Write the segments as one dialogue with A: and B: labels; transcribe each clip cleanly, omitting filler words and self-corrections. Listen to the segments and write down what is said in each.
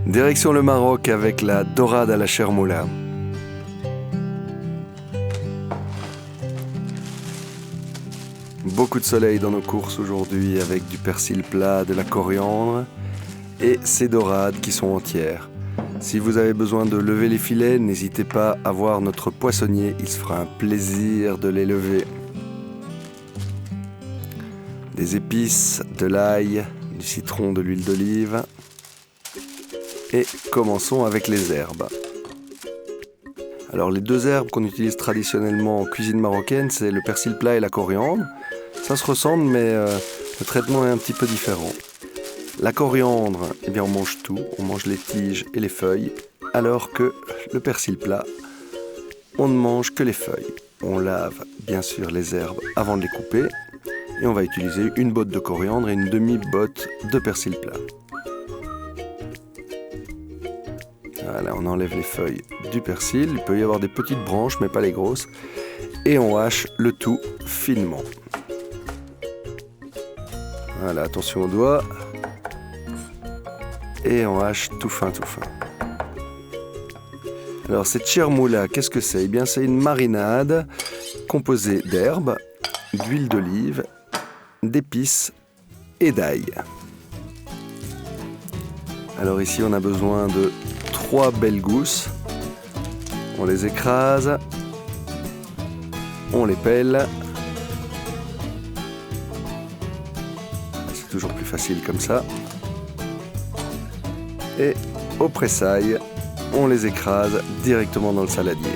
A: Direction le Maroc avec la dorade à la chermoula. Beaucoup de soleil dans nos courses aujourd'hui avec du persil plat, de la coriandre et ces dorades qui sont entières. Si vous avez besoin de lever les filets, n'hésitez pas à voir notre poissonnier, il se fera un plaisir de les lever. Des épices, de l'ail, du citron, de l'huile d'olive. Et commençons avec les herbes. Alors les deux herbes qu'on utilise traditionnellement en cuisine marocaine, c'est le persil plat et la coriandre. Ça se ressemble, mais le traitement est un petit peu différent. La coriandre, eh bien on mange tout, on mange les tiges et les feuilles, alors que le persil plat, on ne mange que les feuilles. On lave bien sûr les herbes avant de les couper, et on va utiliser une botte de coriandre et une demi-botte de persil plat. Voilà, on enlève les feuilles du persil, il peut y avoir des petites branches, mais pas les grosses, et on hache le tout finement. Voilà, attention aux doigts. Et on hache tout fin, tout fin. Alors cette chermoula, qu'est-ce que c'est ? Eh bien c'est une marinade composée d'herbes, d'huile d'olive, d'épices et d'ail. Alors ici on a besoin de 3 belles gousses. On les écrase, on les pèle. C'est toujours plus facile comme ça. Et au pressail, on les écrase directement dans le saladier.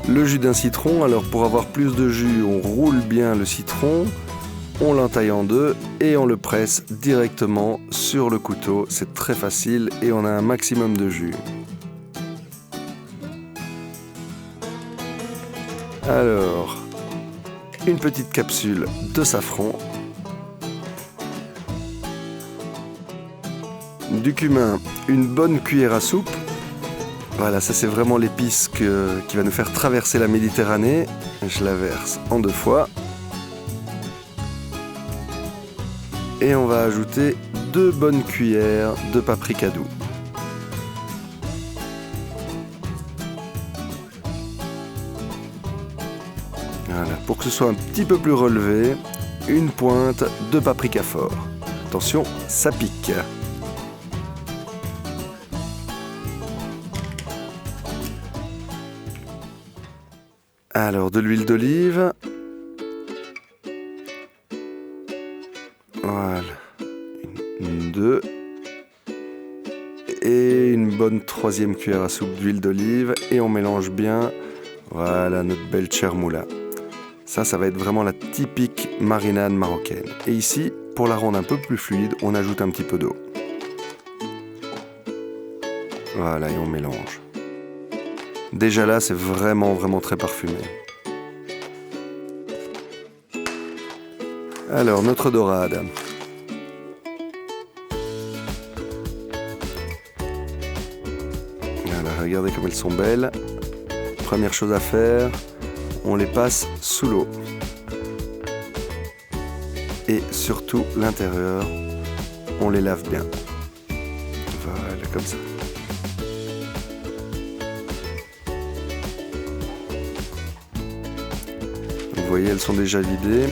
A: Le jus d'un citron, alors pour avoir plus de jus, on roule bien le citron, on l'entaille en deux et on le presse directement sur le couteau. C'est très facile et on a un maximum de jus. Alors, une petite capsule de safran, du cumin, une bonne cuillère à soupe. Voilà, ça c'est vraiment l'épice qui va nous faire traverser la Méditerranée. Je la verse en 2 fois. Et on va ajouter 2 bonnes cuillères de paprika doux. Voilà, pour que ce soit un petit peu plus relevé, une pointe de paprika fort. Attention, ça pique. Alors, de l'huile d'olive. Voilà. 2. Et une bonne 3e cuillère à soupe d'huile d'olive. Et on mélange bien. Voilà, notre belle chermoula. Ça va être vraiment la typique marinade marocaine. Et ici, pour la rendre un peu plus fluide, on ajoute un petit peu d'eau. Voilà, et on mélange. Déjà là, c'est vraiment très parfumé. Alors, notre dorade. Voilà, regardez comme elles sont belles. Première chose à faire, on les passe sous l'eau. Et surtout, l'intérieur, on les lave bien. Voilà, comme ça. Vous voyez, elles sont déjà vidées.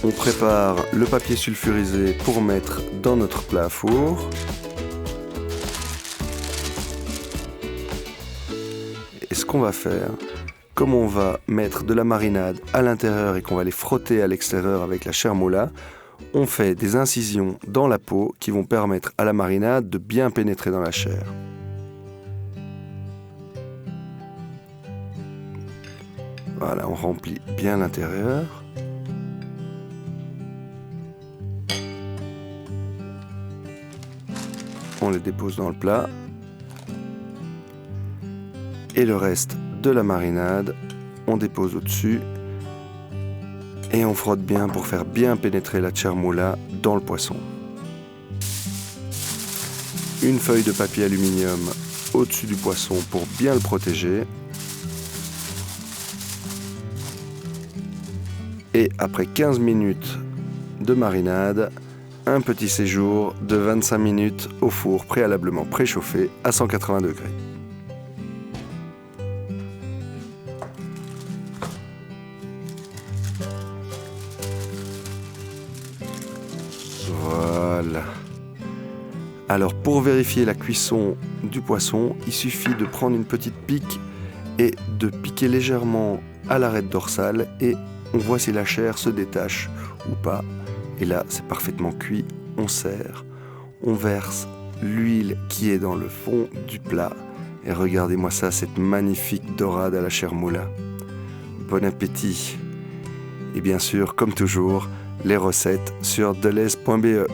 A: On prépare le papier sulfurisé pour mettre dans notre plat à four. Et ce qu'on va faire, comme on va mettre de la marinade à l'intérieur et qu'on va les frotter à l'extérieur avec la chermoula, on fait des incisions dans la peau qui vont permettre à la marinade de bien pénétrer dans la chair. Voilà, on remplit bien l'intérieur. On les dépose dans le plat. Et le reste de la marinade, on dépose au-dessus. Et on frotte bien pour faire bien pénétrer la chermoula dans le poisson. Une feuille de papier aluminium au-dessus du poisson pour bien le protéger. Et après 15 minutes de marinade, un petit séjour de 25 minutes au four préalablement préchauffé à 180 degrés. Voilà. Alors pour vérifier la cuisson du poisson, il suffit de prendre une petite pique et de piquer légèrement à l'arête dorsale et on voit si la chair se détache ou pas. Et là, c'est parfaitement cuit. On sert, on verse l'huile qui est dans le fond du plat. Et regardez-moi ça, cette magnifique dorade à la chair moula. Bon appétit. Et bien sûr, comme toujours, les recettes sur deleuze.be.